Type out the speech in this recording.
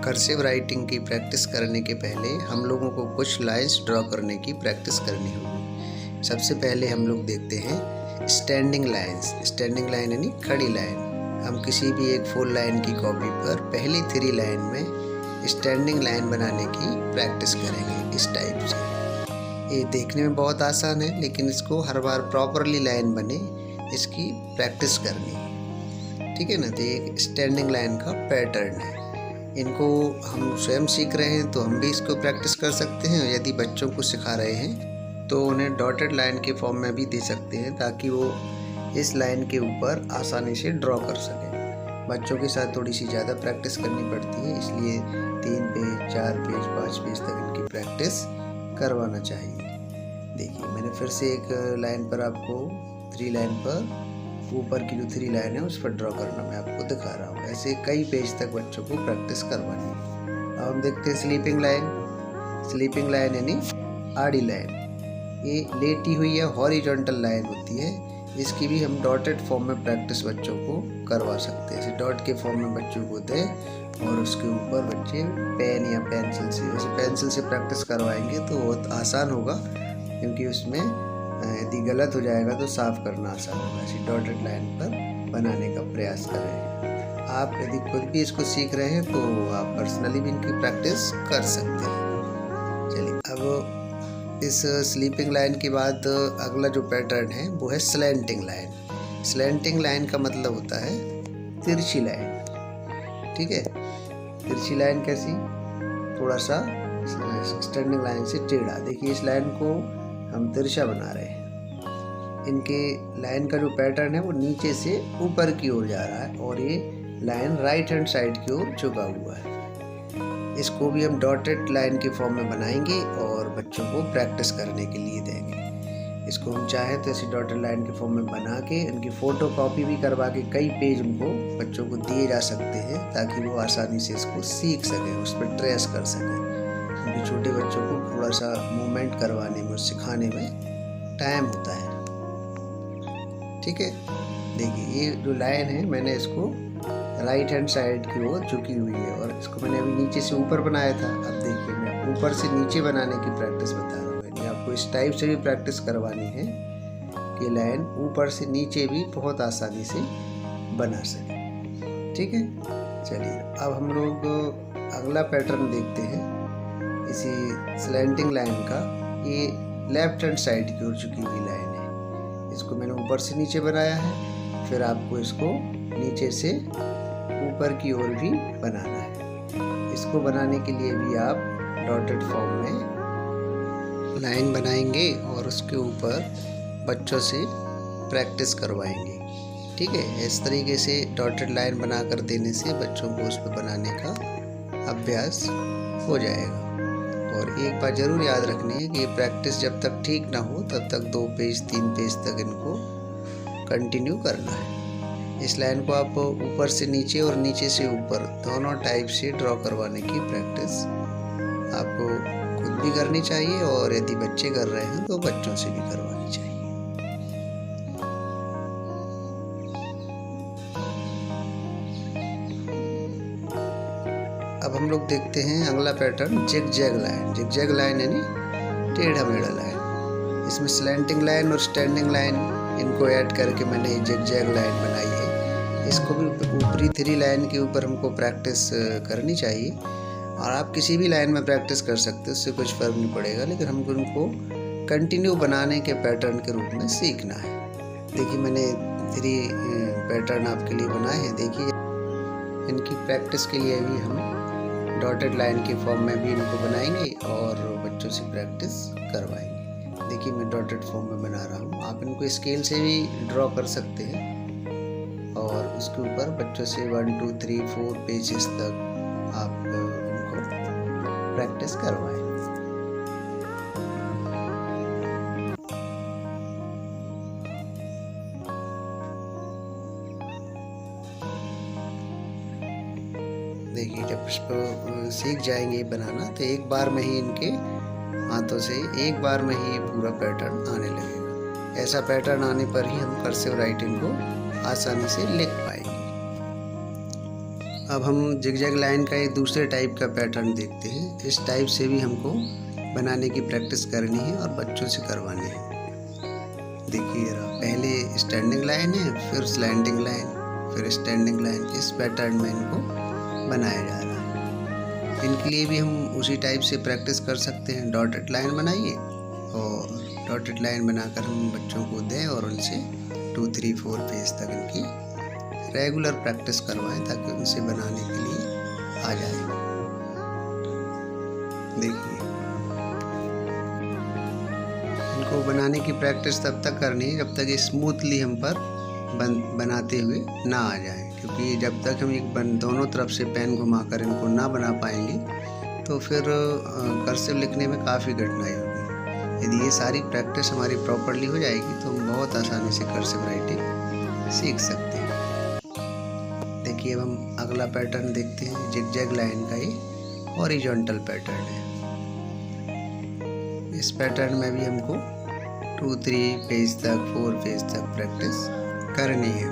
Cursive writing की practice करने के पहले हम लोगों को कुछ लाइंस ड्रॉ करने की प्रैक्टिस करनी होगी। सबसे पहले हम लोग देखते हैं स्टैंडिंग लाइंस। स्टैंडिंग लाइन यानी खड़ी लाइन। हम किसी भी एक फुल लाइन की कॉपी पर पहली 3 लाइन में स्टैंडिंग लाइन बनाने की प्रैक्टिस करेंगे इस टाइप से। ये देखने में बहुत आसान है, लेकिन इसको हर बार प्रॉपरली लाइन बने इसकी प्रैक्टिस करनी है, ठीक है ना। तो ये स्टैंडिंग लाइन का पैटर्न है। इनको हम स्वयं सीख रहे हैं तो हम भी इसको प्रैक्टिस कर सकते हैं। यदि बच्चों को सिखा रहे हैं तो उन्हें डॉटेड लाइन के फॉर्म में भी दे सकते हैं, ताकि वो इस लाइन के ऊपर आसानी से ड्रॉ कर सकें। बच्चों के साथ थोड़ी सी ज़्यादा प्रैक्टिस करनी पड़ती है, इसलिए 3 पेज, 4 पेज, 5 पेज तक इनकी प्रैक्टिस करवाना चाहिए। देखिए, मैंने फिर से एक लाइन पर आपको 3 लाइन पर ऊपर की जो 3 लाइन है उस पर ड्रॉ करना मैं आपको दिखा रहा हूँ। ऐसे कई पेज तक बच्चों को प्रैक्टिस करवानी है। अब हम देखते हैं स्लीपिंग लाइन। स्लीपिंग लाइन यानी आड़ी लाइन। ये लेटी हुई या हॉरिजॉन्टल लाइन होती है। इसकी भी हम डॉटेड फॉर्म में प्रैक्टिस बच्चों को करवा सकते हैं। ऐसे डॉट के फॉर्म में बच्चों को दें और उसके ऊपर बच्चे पेन या पेंसिल से, वैसे पेंसिल से प्रैक्टिस करवाएंगे तो बहुत आसान होगा, क्योंकि उसमें यदि गलत हो जाएगा तो साफ करना आसान होगा। ऐसी डॉटेड लाइन पर बनाने का प्रयास करें। आप यदि खुद भी इसको सीख रहे हैं तो आप पर्सनली भी इनकी प्रैक्टिस कर सकते हैं। चलिए, अब इस स्लीपिंग लाइन के बाद अगला जो पैटर्न है वो है स्लैंटिंग लाइन। स्लैंटिंग लाइन का मतलब होता है तिरछी लाइन, ठीक है। तिरछी लाइन कैसी? थोड़ा सा स्टैंडिंग लाइन से टेढ़ा। देखिए, इस लाइन को हम तिरछा बना रहे हैं। इनके लाइन का जो पैटर्न है वो नीचे से ऊपर की ओर जा रहा है और ये लाइन राइट हैंड साइड की ओर झुका हुआ है। इसको भी हम डॉटेड लाइन के फॉर्म में बनाएंगे और बच्चों को प्रैक्टिस करने के लिए देंगे। इसको हम चाहें तो ऐसी डॉटेड लाइन के फॉर्म में बना के उनकी फ़ोटो कॉपी भी करवा के कई पेज उनको बच्चों को दिए जा सकते हैं, ताकि वो आसानी से इसको सीख सकें, उस पर ट्रेस कर सकें। क्योंकि छोटे बच्चों को थोड़ा सा मूवमेंट करवाने में और सिखाने में टाइम होता है, ठीक है। देखिए, ये जो लाइन है मैंने इसको राइट हैंड साइड की ओर झुकी हुई है और इसको मैंने अभी नीचे से ऊपर बनाया था। अब देखिए, मैं ऊपर से नीचे बनाने की प्रैक्टिस बता रहा हूँ। यानी आपको इस टाइप से भी प्रैक्टिस करवानी है कि लाइन ऊपर से नीचे भी बहुत आसानी से बना सके, ठीक है। चलिए, अब हम लोग अगला पैटर्न देखते हैं इसी स्लैंटिंग लाइन का। ये लेफ्ट हैंड साइड की ओर झुकी हुई लाइन है। इसको मैंने ऊपर से नीचे बनाया है, फिर आपको इसको नीचे से ऊपर की ओर भी बनाना है। इसको बनाने के लिए भी आप डॉटेड फॉर्म में लाइन बनाएंगे और उसके ऊपर बच्चों से प्रैक्टिस करवाएंगे, ठीक है। इस तरीके से डॉटेड लाइन बनाकर देने से बच्चों को उस पर बनाने का अभ्यास हो जाएगा। और एक बात ज़रूर याद रखनी है कि प्रैक्टिस जब तक ठीक ना हो तब तक 2 पेज 3 पेज तक इनको कंटिन्यू करना है। इस लाइन को आप ऊपर से नीचे और नीचे से ऊपर दोनों टाइप से ड्रॉ करवाने की प्रैक्टिस आपको खुद भी करनी चाहिए, और यदि बच्चे कर रहे हैं तो बच्चों से भी करवानी चाहिए। अब हम लोग देखते हैं अगला pattern zigzag line. Zigzag line यानी टेढ़ा मेढ़ा लाइन। इसमें स्लैंटिंग लाइन और स्टैंडिंग लाइन इनको ऐड करके मैंने जिग-जैग लाइन बनाई है। इसको भी ऊपरी 3 लाइन के ऊपर हमको प्रैक्टिस करनी चाहिए, और आप किसी भी लाइन में प्रैक्टिस कर सकते हो, उससे कुछ फ़र्क नहीं पड़ेगा, लेकिन हमको उनको कंटिन्यू बनाने के पैटर्न के रूप में सीखना है। देखिए, मैंने 3 पैटर्न आपके लिए बनाए हैं। देखिए, इनकी प्रैक्टिस के लिए भी हम डॉटेड लाइन के फॉर्म में भी इनको बनाएंगे और बच्चों से प्रैक्टिस करवाएंगे। देखिए, मैं डॉटेड फॉर्म में बना रहा हूँ। आप इनको स्केल से भी ड्रॉ कर सकते हैं और उसके ऊपर बच्चों से 1 2 3 4 पेजेस तक आप उनको प्रैक्टिस करवाएं। देखिए, जब इसको सीख जाएंगे बनाना तो एक बार में ही इनके हाथों से एक बार में ही पूरा पैटर्न आने लगेगा। ऐसा पैटर्न आने पर ही हम कर्सिव राइटिंग को आसानी से लिख पाएंगे। अब हम जिगजैग लाइन का एक दूसरे टाइप का पैटर्न देखते हैं। इस टाइप से भी हमको बनाने की प्रैक्टिस करनी है और बच्चों से करवानी है। देखिए जरा, पहले स्टैंडिंग लाइन है, फिर स्लैंडिंग लाइन, फिर स्टैंडिंग लाइन। इस पैटर्न में इनको बनाया जा रहा है। इनके लिए भी हम उसी टाइप से प्रैक्टिस कर सकते हैं। डॉटेड लाइन बनाइए और डॉटेड लाइन बनाकर हम बच्चों को दें और उनसे 2, 3, 4 पेज तक इनकी रेगुलर प्रैक्टिस करवाएं ताकि उनसे बनाने के लिए आ जाए। देखिए, इनको बनाने की प्रैक्टिस तब तक करनी है जब तक ये स्मूथली हम पर बनाते हुए ना आ जाए, क्योंकि जब तक हम एक दोनों तरफ से पेन घुमाकर इनको ना बना पाएंगे तो फिर कर्सिव लिखने में काफ़ी कठिनाई होगी। यदि ये सारी प्रैक्टिस हमारी प्रॉपरली हो जाएगी तो हम बहुत आसानी से कर्सिव राइटिंग सीख सकते हैं। देखिए, अब हम अगला पैटर्न देखते हैं। जिगजैग लाइन का ये हॉरिजॉन्टल पैटर्न है। इस पैटर्न में भी हमको 2, 3 पेज तक, 4 पेज तक प्रैक्टिस करनी है।